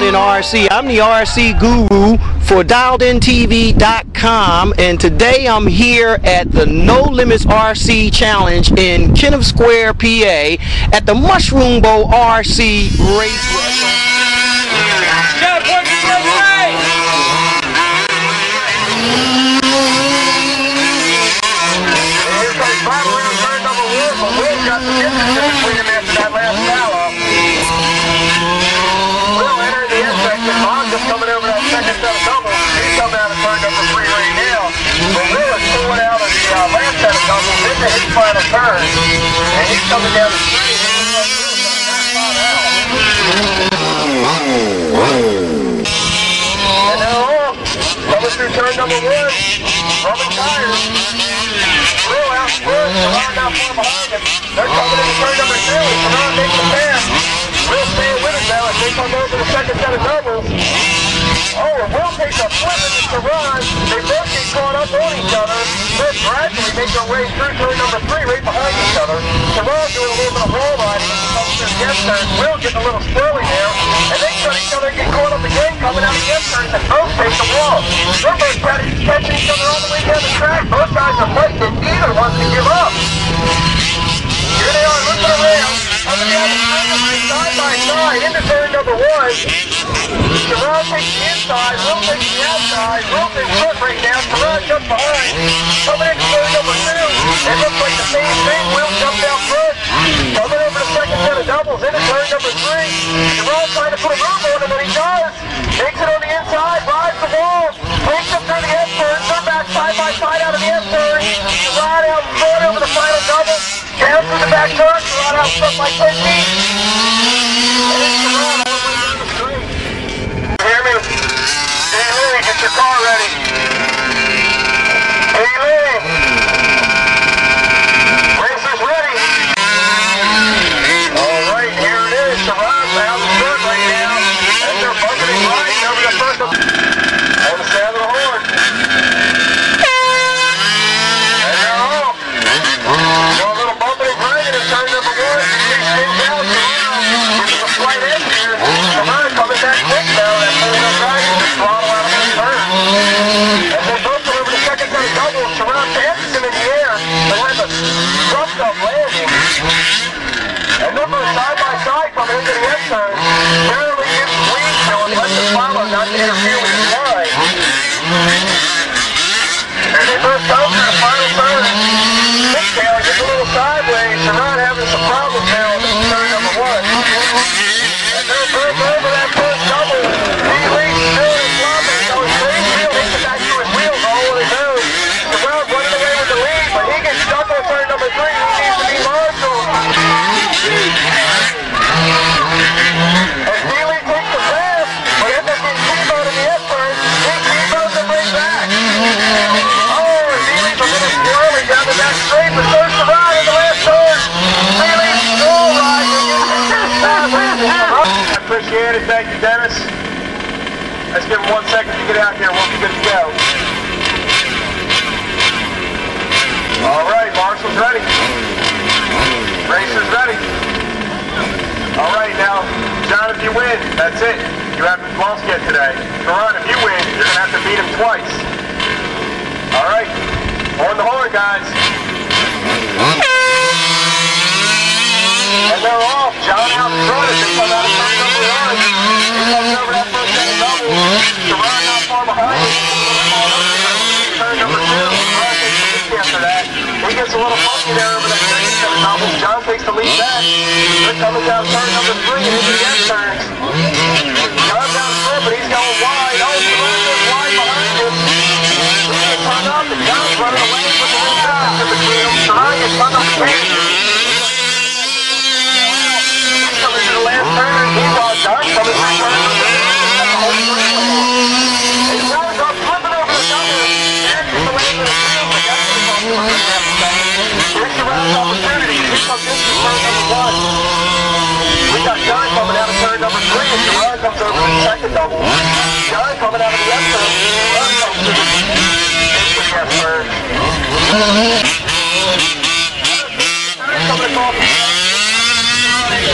In RC. I'm the RC guru for DialedInTV.com, and today I'm here at the No Limits RC Challenge in Kenneth Square, PA, at the Mushroom Bowl RC Raceway. Coming over that second set of doubles. He's coming out of turn number 3 right now. But Will is pulling out of the last set of doubles into his final turn. And he's coming down the street. And now off. Coming through turn number 1. Rubbing tires. Will out in front. Saran not far behind him. They're coming into turn number 2. Saran makes the pass. Will staying with him now as they come over the second set of doubles. Oh, and Will takes a flip into Saran. They both get caught up on each other. They'll gradually make their way through turn number 3 right behind each other. Saran doing a little bit of wall riding as he comes through the S-turn. Will getting a little squirrely there. And they cut each other and get caught up again coming out of the S-turns and both take the wall. They're both catching each other all the way down the track. Both guys are fighting and neither wants to give up. Here they are looking around. Coming down the street side by side into turn number 1. Saran takes the inside, Will takes the outside. Will's in front right now, Saran jumps behind. Coming into turn number 2. It looks like the same thing, Will jumped out front. Coming over the second set of doubles into turn number 3. Saran trying to put a move on him, and he does. Takes it on the inside, rides the wall, takes him through the S-turn, they're back side by side out of the S-turn. Saran out front over the final double. Down through the back turn, Saran out front like 10 feet. And it's Saran all the way down the street. You hear me? Hey Lee, get your car ready. Hey Lee. Racers ready. Alright, here it is. Saran's out in front right now. And they're bucketing right over the first of on the sound of the horn. And they're off. Go a little bumping and grinding in turn number 1. He spins out. Gives a slight edge here. Saran coming back quick now. That pulling up grinding to throttle out of the turn. As they both go over the second set of doubles, Saran passes him in the air. They have a trumped up landing. And they're both side by side coming into the S-turn. Barely gives lead to him. Lets him follow not to interfere with his line. And they both go through the final turn. Tail gets a little sideways. Saran having some problems now on turn number 1. And they're both over that first double. He leads still in flopping. Going crazy. He'll hit the back to his wheels all on his own. Saran running away with the lead, but he gets stuck on turn number 3. He needs to be marshal. And Steely takes the pass, but ends up getting T-bowed in the S-turn. He T-bows him right back. Oh, and Steely's a little squirrely down the back straight, but so Saran in the last turn. Steely's still riding I appreciate it. Thank you, Dennis. Let's give him 1 second to get out here. We'll be good to go. All right, Marshall's ready. Racer's ready. All right, now, John, if you win, that's it. You haven't lost yet today. Saran, if you win, you're going to have to beat him twice. All right, on the horn, guys. And they're off. John out in front as they come out of turn number 1. He comes over that first set of doubles. Saran not far behind him. Turn number 2. Saran takes the lead after that. He gets a little funky there over that second set of doubles. John takes the lead back. They're coming down turn number 3 and into the S-turns. John's out in front, but he's going wide. Oh, Saran goes wide behind him. He gets hung up, and John's running away with the lead back in between them. Saran gets hung up again. Coming to the last turn, meanwhile, John's coming through turn number 3. That's the whole three. And John's up flipping over the double. And gets the lane of the field, but that's what he's on the here's Saran's opportunity. He comes into turn number 1. We got John coming out of turn number 3, and Saran comes over to the second double. John coming out of the S-turn. Saran comes to the S-turn. Coming across the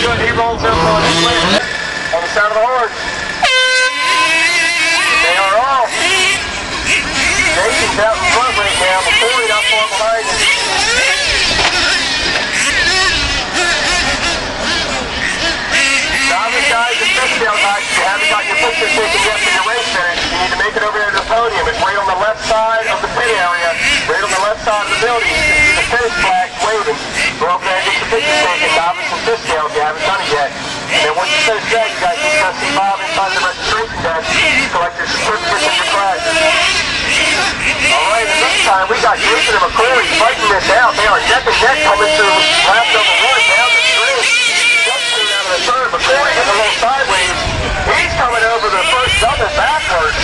he rolls up on the sound of the horn. now. McCoy not far behind him. Novice guys and fishtail guys, if you haven't got your picture taken yet for your race finish, you need to make it over there to the podium. It's right on the left side of the pit area, right on the left side of the building. You can see the finish flag waving. Go over there and get your picture taken, novice and fishtail, if you haven't done it yet. And then once you finish that, you guys need to go see Bob inside the registration desk, collect your certificates and your flags. Alright, and this time we got Jason and McCoy fighting this out. They are neck and neck coming through lap number 1 down the street. Just came out of the third. McCoy is a little sideways. He's coming over the first double backwards.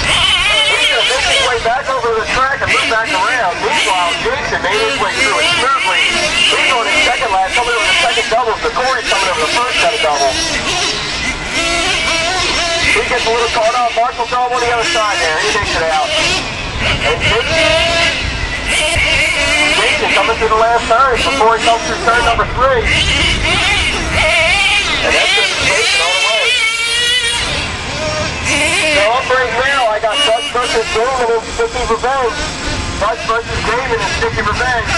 He's going to make his way back over the track and move back around. Meanwhile, Jason made his way through it smoothly. He's on his second lap, coming over the second doubles. McCoy's coming over the first set of doubles. He gets a little caught up. Mark will go on the other side there. He takes it out. And Jason coming through the last turn before he comes through turn number 3. And that's just Jason all the way. So up right now, I got Dutch versus Damon and Sticky Revenge. Dutch versus Damon and Sticky Revenge.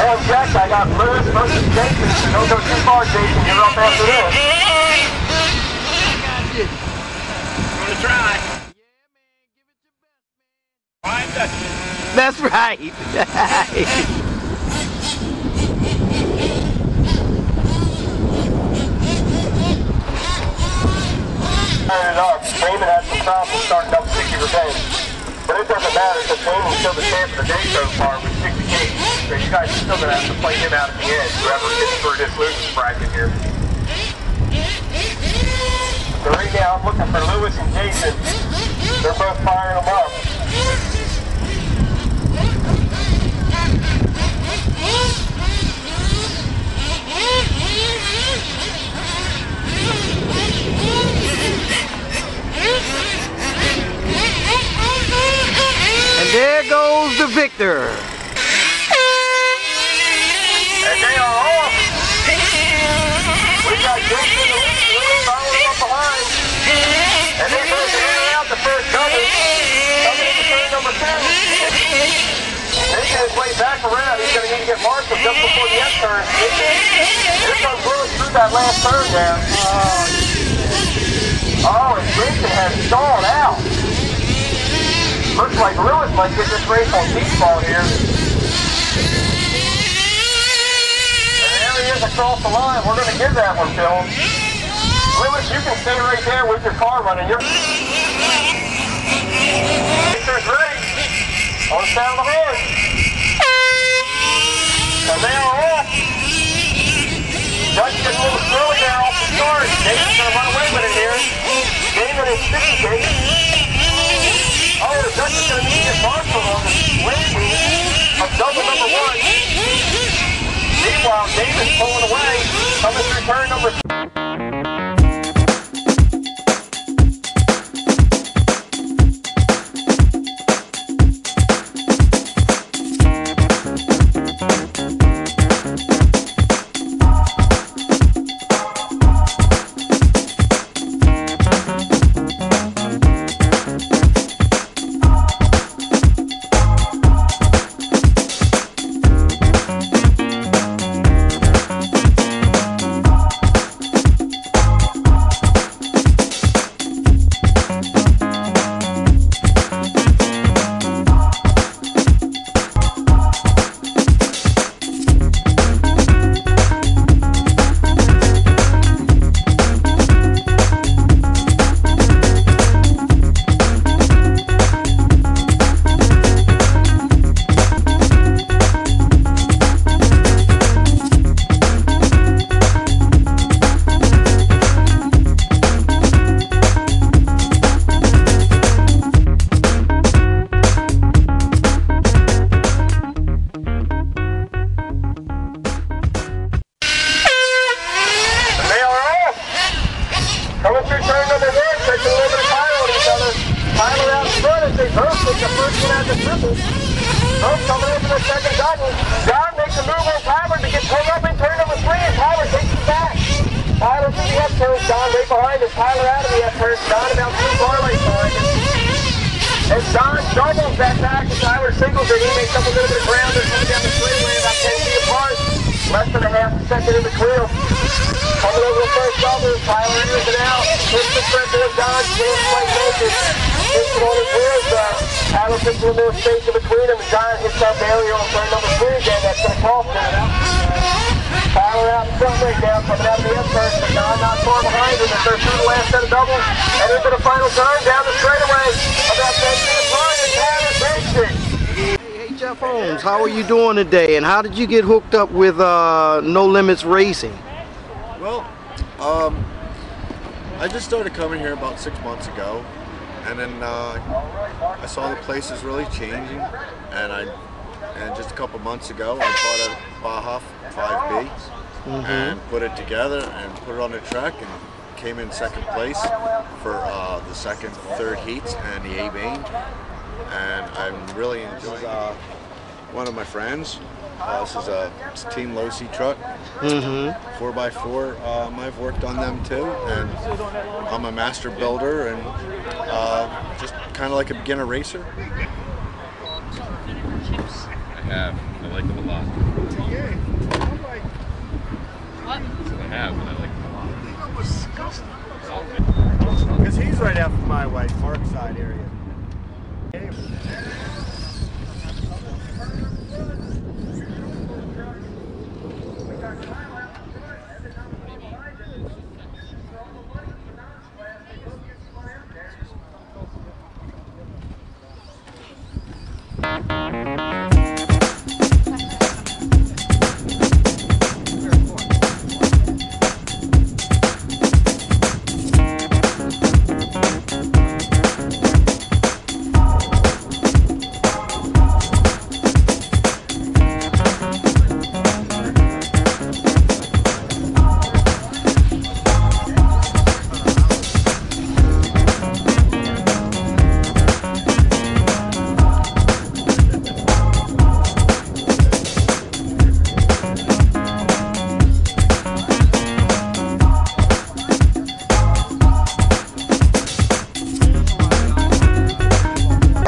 On deck, I got Lewis versus Jason. So don't go too far, Jason. You're up after this. I'm gonna try. That's right. It up. Damon had some problems starting up Sticky Revenge. But it doesn't matter because Damon's still the champ of the day so far with 68. So you guys are still going to have to play him out at the end, whoever gets through this losing bracket here. So right now I'm looking for Lewis and Jason. They're both firing them up. And there goes the victor. And they are off. We got Jason and Lewis following up behind. And they're going to enter out the first double. Coming into turn number 2. Making his way back around. He's going to need to get Marshall just before the S-turn. Here comes Lewis through that last turn down. Oh, and Jason has stalled out. Looks like Lewis might get this race on default here. And there he is across the line. We're going to give that one to him. Lewis, you can stay right there with your car running. Racer's ready. On the sound of the horn. And they are off. Dutch getting a little slow there off the start. Jason's going to run away with it here. Damon is 68. Oh, the Dutch is going to need to get Marshall on the lane of double number 1. Meanwhile, Damon's pulling away, coming through turn number 3. Coming through turn number 1, taking a little bit of time on each other. Tyler out in front as they both take the first one out of the triple. Both coming in for the second double. John makes a move on Tyler to get pulled up in turn number 3, and Tyler takes him back. Tyler through the F-turn, John right behind him. Tyler out of the F-turn, John about 2 car lengths behind him. As Don doubles that back and Tyler singles it, he makes up a little bit of ground. They're coming down the straightaway about 10 feet apart. Less than a half a second in between them. Coming over the first double, Tyler enters it out. Hits the front door, Don stands quite naked. Hits it on his wheels. Tyler puts a little more space in between them. And Don hits up Ariel on turn number 3 again. That's going to cost him. Tyler out in front right now, coming out of the S-first, but Don not far behind him as they're through the last set of doubles. And into the final turn, down the straightaway. About 10 feet apart, and Tyler takes it. Hey Jeff Holmes, how are you doing today, and how did you get hooked up with No Limits Racing? Well, I just started coming here about 6 months ago, and then I saw the place is really changing, and just a couple months ago I bought a Baja 5B and put it together and put it on the track and came in second place for the second, third heats and the A-Main, and I'm really enjoying one of my friends. This is a Team Low C truck, 4x4. I've worked on them too, and I'm a master builder and just kind of like a beginner racer. I like them a lot. I have, and I like them a lot. Because he's right out from my way, Parkside area.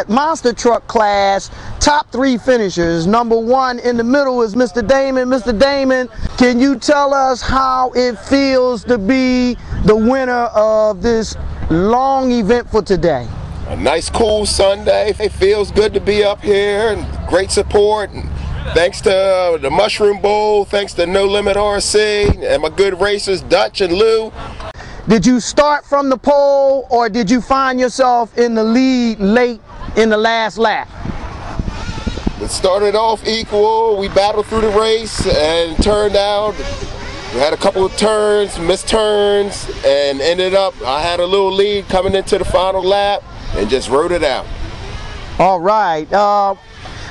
Monster truck class, top 3 finishers. Number 1 in the middle is Mr. Damon. Mr. Damon, can you tell us how it feels to be the winner of this long event for today? A nice cool Sunday. It feels good to be up here and great support. And thanks to the Mushroom Bowl, thanks to No Limit RC and my good racers Dutch and Lou. Did you start from the pole, or did you find yourself in the lead late in the last lap? It started off equal. We battled through the race and turned out. We had a couple of turns, missed turns, and ended up, I had a little lead coming into the final lap and just rode it out. All right.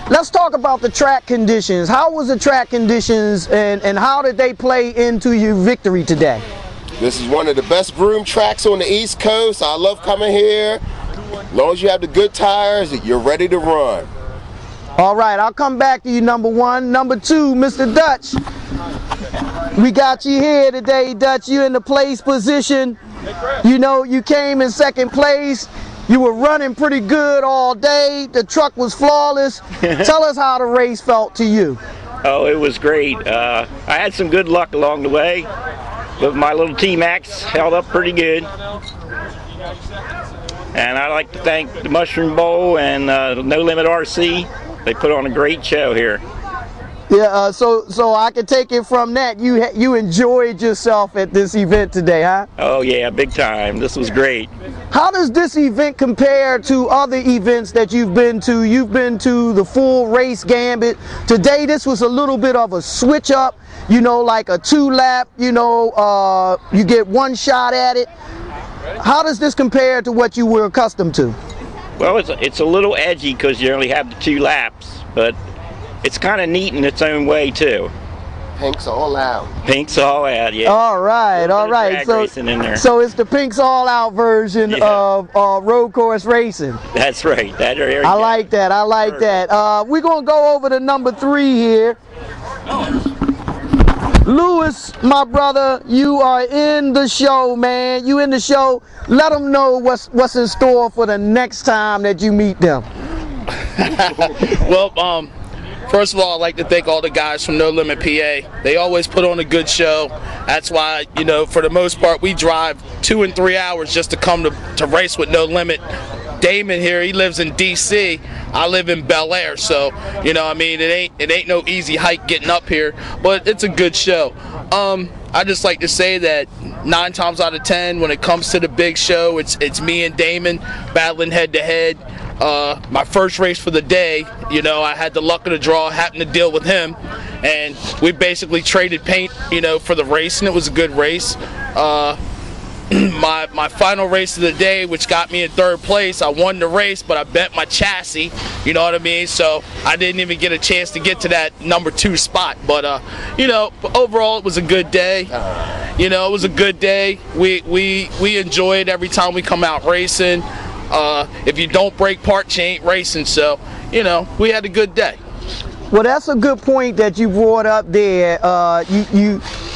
Let's talk about the track conditions. How was the track conditions, and how did they play into your victory today? This is one of the best broom tracks on the East Coast. I love coming here. As long as you have the good tires, you're ready to run. All right, I'll come back to you, number 1. Number 2, Mr. Dutch. We got you here today, Dutch. You're in the place position. You know, you came in second place. You were running pretty good all day. The truck was flawless. Tell us how the race felt to you. Oh, it was great. I had some good luck along the way, but my little T-Max held up pretty good. And I'd like to thank the Mushroom Bowl and No Limit RC. They put on a great show here. Yeah, so I can take it from that. You enjoyed yourself at this event today, huh? Oh yeah, big time. This was great. How does this event compare to other events that you've been to? You've been to the full race gambit. Today this was a little bit of a switch up, you know, like a 2-lap, you know, you get one shot at it. How does this compare to what you were accustomed to? Well, it's a little edgy because you only have the 2 laps, but it's kind of neat in its own way too. Pink's all out. Pink's all out, yeah. All right, all right. So it's the Pink's all out version of road course racing. That's right. I like that. I like that. We're gonna go over to number 3 here. Lewis, my brother, you are in the show, man. You in the show. Let them know what's in store for the next time that you meet them. Well, first of all, I'd like to thank all the guys from No Limit PA. They always put on a good show. That's why, you know, for the most part, we drive 2 and 3 hours just to come to race with No Limit. Damon here, he lives in DC. I live in Bel Air, so you know, I mean, it ain't no easy hike getting up here, but it's a good show. I just like to say that 9 times out of 10, when it comes to the big show, it's me and Damon battling head to head. My first race for the day, you know, I had the luck of the draw, happened to deal with him, and we basically traded paint, you know, for the race, and it was a good race. My final race of the day, which got me in 3rd place, I won the race, but I bent my chassis, you know what I mean? So I didn't even get a chance to get to that number 2 spot. But you know, overall it was a good day. You know, it was a good day. We enjoy it every time we come out racing. If you don't break parts, you ain't racing. So you know, we had a good day. Well, that's a good point that you brought up there.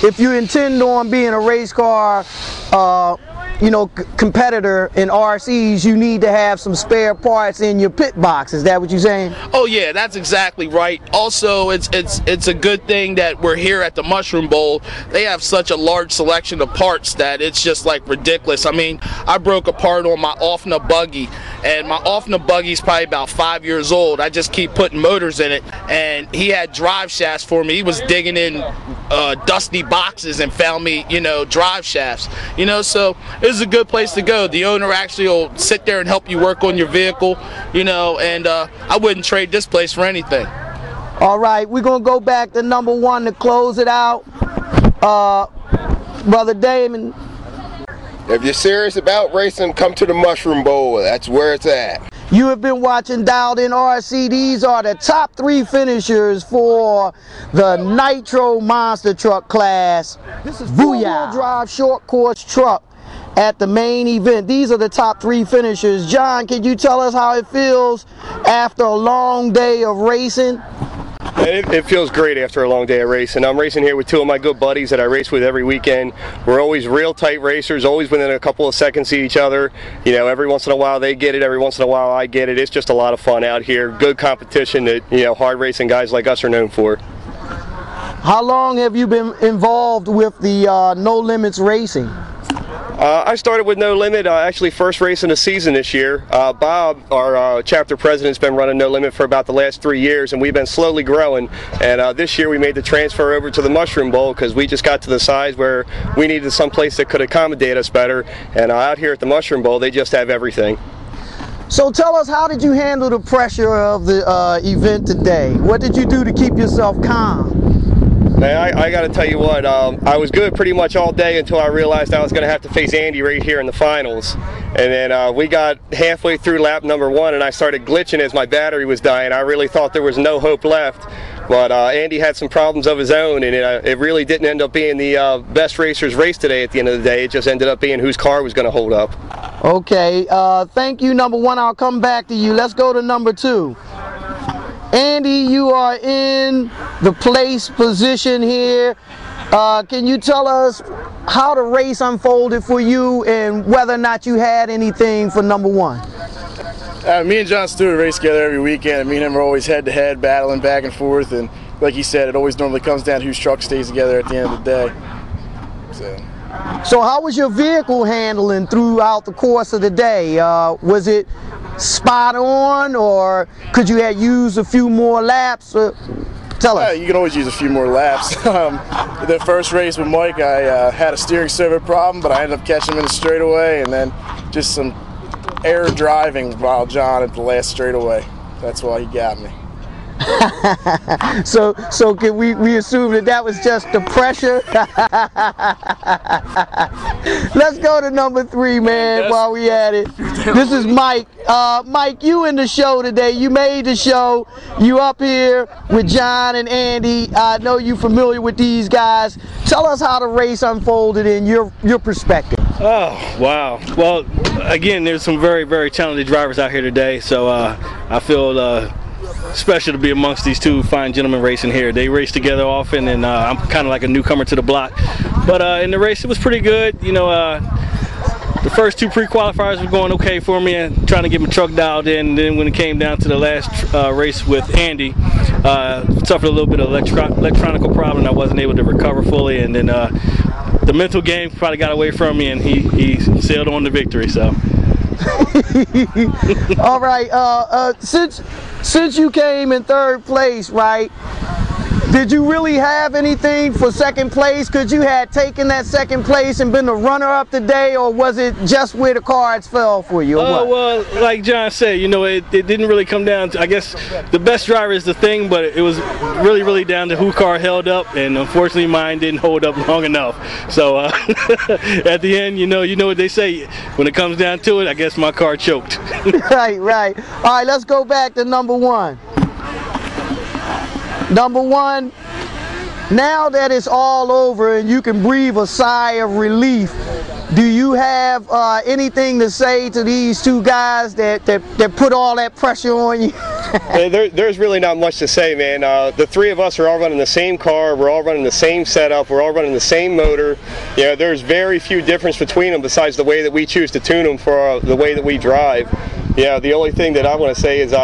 If you intend on being a race car, you know, competitor in RCs, you need to have some spare parts in your pit box. Is that what you're saying? Oh yeah, that's exactly right. Also, it's a good thing that we're here at the Mushroom Bowl. They have such a large selection of parts that it's just like ridiculous. I mean, I broke a part on my Offna buggy, and my Offna buggy is probably about 5 years old. I just keep putting motors in it, and he had drive shafts for me. He was digging in dusty boxes and found me, you know, drive shafts. You know, so it was a good place to go. The owner actually will sit there and help you work on your vehicle, you know, and I wouldn't trade this place for anything. All right, we're going to go back to number 1 to close it out. Brother Damon. If you're serious about racing, come to the Mushroom Bowl. That's where it's at. You have been watching Dialed In RC. These are the top 3 finishers for the Nitro Monster Truck class. This is four-wheel drive short course truck at the main event. These are the top 3 finishers. John, can you tell us how it feels after a long day of racing? It feels great after a long day of racing. I'm racing here with 2 of my good buddies that I race with every weekend. We're always real tight racers, always within a couple of seconds of each other. You know, every once in a while they get it, every once in a while I get it. It's just a lot of fun out here. Good competition that, you know, hard racing guys like us are known for. How long have you been involved with the No Limits racing? I started with No Limit, actually first race in the season this year. Bob, our chapter president, has been running No Limit for about the last 3 years, and we've been slowly growing. And this year we made the transfer over to the Mushroom Bowl because we just got to the size where we needed some place that could accommodate us better. And out here at the Mushroom Bowl, they just have everything. So tell us, how did you handle the pressure of the event today? What did you do to keep yourself calm? Man, I got to tell you what, I was good pretty much all day until I realized I was going to have to face Andy right here in the finals. And then we got halfway through lap number 1 and I started glitching as my battery was dying. I really thought there was no hope left. But Andy had some problems of his own, and it really didn't end up being the best racer's race today at the end of the day. It just ended up being whose car was going to hold up. Okay, thank you, number 1. I'll come back to you. Let's go to number 2. Andy, you are in the place position here. Can you tell us how the race unfolded for you and whether or not you had anything for number 1? Me and John Stewart race together every weekend, and me and him are always head-to-head, battling back and forth, and like he said, it always normally comes down to whose truck stays together at the end of the day. So how was your vehicle handling throughout the course of the day? Was it spot on, or could you have used a few more laps? Tell us. You can always use a few more laps. The first race with Mike, I had a steering servo problem, but I ended up catching him in the straightaway, and then just some error driving while John at the last straightaway. That's why he got me. so can we assume that was just the pressure? Let's go to number 3, man, while we at it. This is Mike. Mike, you in the show today. You made the show. You up here with John and Andy. I know you're familiar with these guys. Tell us how the race unfolded in your perspective. Oh, wow. Well, again, there's some very, very talented drivers out here today, so I feel special to be amongst these two fine gentlemen racing here. They race together often, and I'm kind of like a newcomer to the block. But in the race, it was pretty good. You know, the first two pre-qualifiers were going okay for me and trying to get my truck dialed in. And then when it came down to the last race with Andy, suffered a little bit of electronical problem. I wasn't able to recover fully, and then the mental game probably got away from me, and he sailed on to victory. So. All right. Since you came in third place, right? Did you really have anything for second place? Could you had taken that second place and been the runner-up today, or was it just where the cards fell for you? Well, like John said, you know, it didn't really come down to, I guess, the best driver is the thing, but it was really down to who car held up, and unfortunately mine didn't hold up long enough. So at the end, you know what they say, when it comes down to it, I guess my car choked. Right. All right, let's go back to number one. Number one, now that it's all over and you can breathe a sigh of relief, do you have anything to say to these two guys that put all that pressure on you? There's really not much to say, man. The three of us are all running the same car. We're all running the same setup. We're all running the same motor. You know, there's very few difference between them besides the way that we choose to tune them for the way that we drive. Yeah, the only thing that I want to say is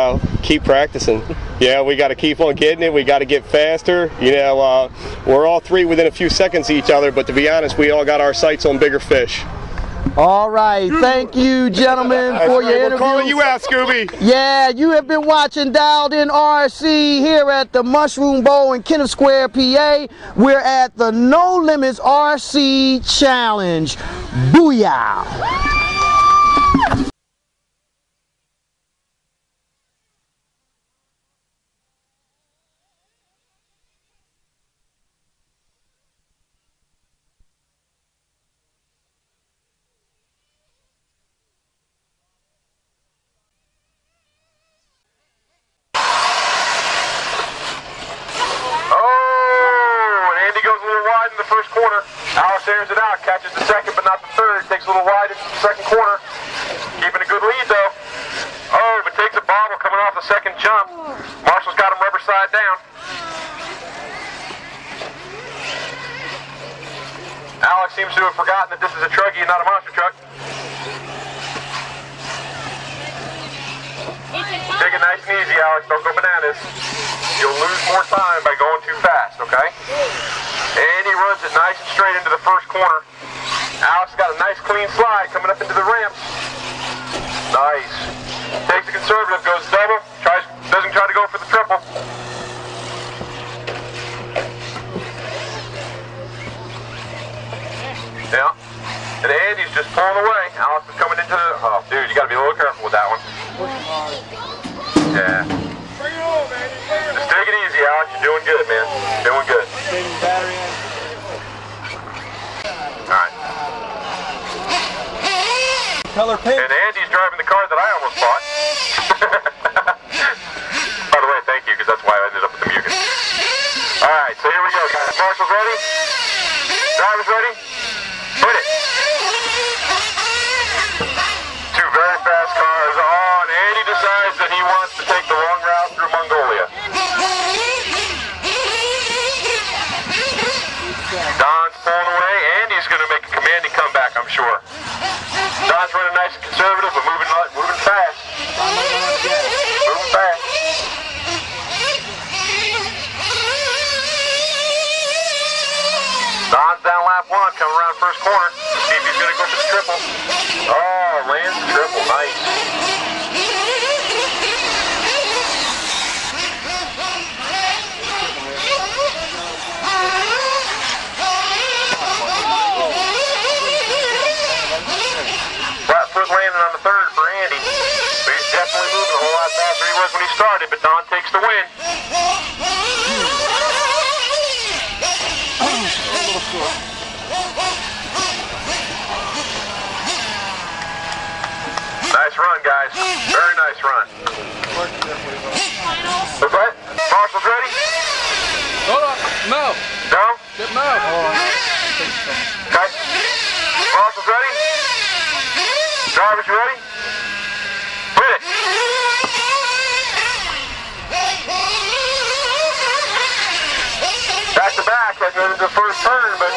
keep practicing. Yeah, we got to keep on getting it. We got to get faster. You know, we're all three within a few seconds of each other, but to be honest, we all got our sights on bigger fish. All right, thank you, gentlemen, for your interview. We're calling you out, Scooby. Yeah, you have been watching Dialed In RC here at the Mushroom Bowl in Kenneth Square, PA. We're at the No Limits RC Challenge. Booyah! Alex airs it out, catches the second but not the third, takes a little wide into the second corner, keeping a good lead though. Oh, but takes a bobble coming off the second jump. Marshall's got him rubber side down. Alex seems to have forgotten that this is a truggy and not a monster truck. Take it nice and easy, Alex, don't go bananas. You'll lose more time by going too fast, okay? And he runs it nice and straight into the first corner. Alex got a nice clean slide coming up into the ramp. Nice. Takes the conservative, goes double, doesn't try to go for the triple. Yeah. And Andy's just pulling away. Alex is coming into the... Oh, dude, you got to be a little careful with that one. Yeah. Just take it easy, Alex. You're doing good, man. Doing good. Alright. Color pink. And Andy's driving the car that I almost bought. By the way, thank you, because that's why I ended up with the mucus. Alright, so here we go, guys. Marshall's ready? Driver's ready? Hit it. Two very fast cars on. Andy decides that he wants to take the long route through Mongolia. Don's pulling away. Andy's going to make a commanding comeback, I'm sure. Don's running nice and conservative, but moving fast. Moving fast. Don's down lap one, coming around first corner. See if he's going to go for the triple. Oh, lands the triple. Nice. Flat foot landing on the third for Andy. But he's definitely moving a whole lot faster than he was when he started, but Don takes the win. Nice run, guys. Very nice run. What's that? Marshall's ready? Hold on. No. No? No. Okay. Marshall's ready? Drivers, you ready? Hit it. like that into the first turn, but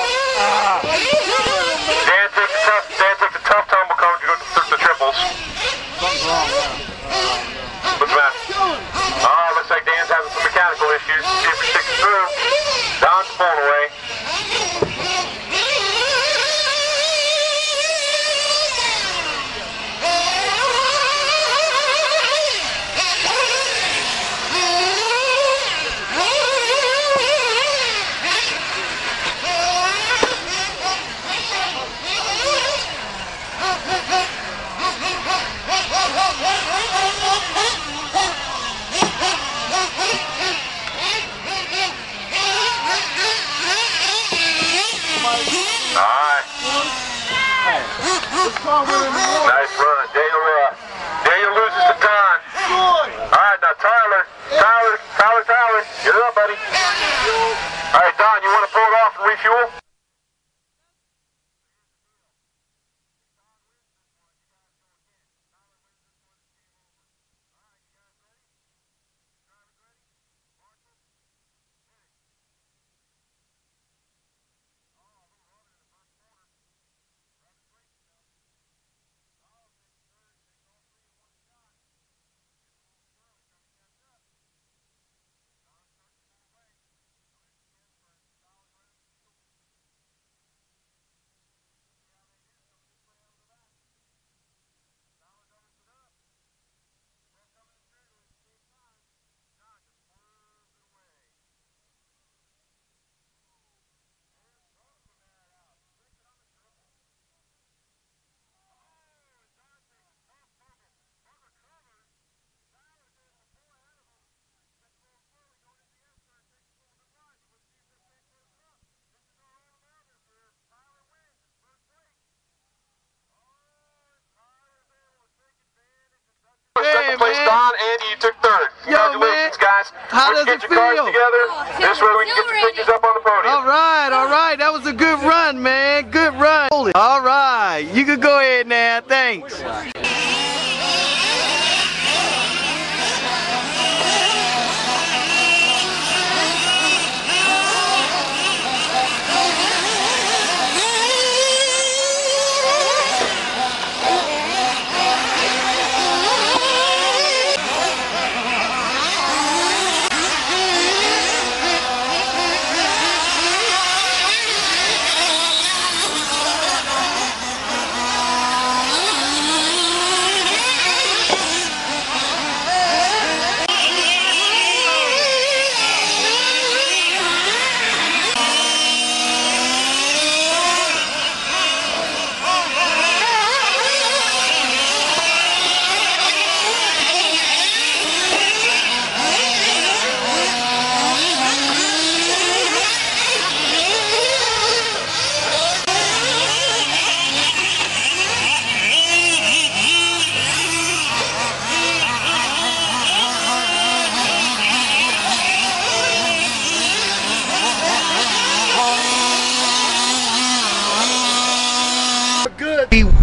Dan takes a tough tumble coming to go through the triples. Something's wrong. What's the matter? Looks like Dan's having some mechanical issues. See if he sticks through. Don's pulling away. Nice run. Daniel loses to Don. Alright, now Tyler, get it up, buddy. Alright, Don, you want to pull it off and refuel? Second place, Don. Andy, you took third. Congratulations, guys. How does it feel? Get your cars together. This way we can get your pictures up on the podium. All right. That was a good run, man. Good run. All right. You can go ahead now. Thanks.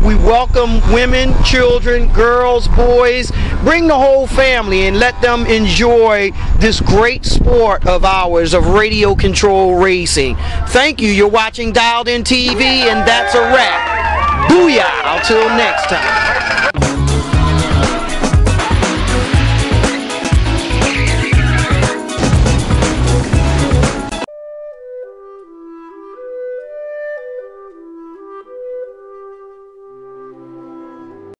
We welcome women, children, girls, boys. Bring the whole family and let them enjoy this great sport of ours of radio control racing. Thank you. You're watching Dialed In TV, and that's a wrap. Booyah! Until next time.